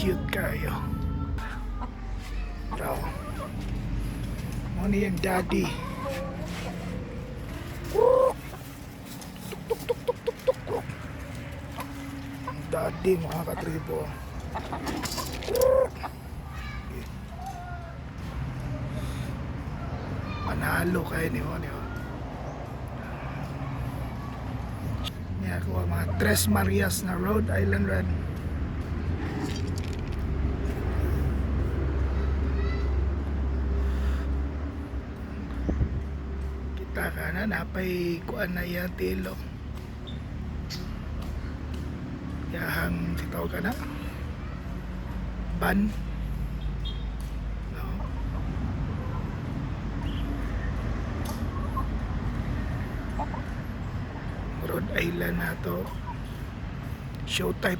cute kayo. So, ano yung daddy? Tuk tuk tuk tuk tuk tuk. Daddy mga katribo. Panalo kayo ni mo. Yan ako mga Tres Marias na Rhode Island Red. Kita ka na napay kuan na yan tilo. Yahang sitaw ka na ban no. Rhode Island na to show type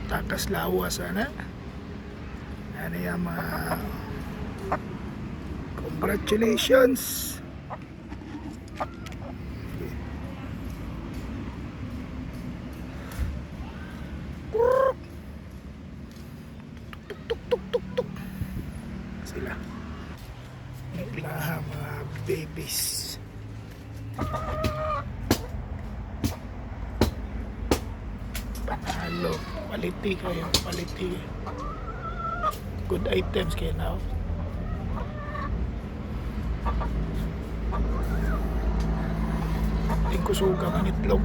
takas lawa sana ano yan mga congratulations. Sila naglaha mga babies. Panalo, quality kayo, quality, good items kayo now. Tingko suga ang itlog.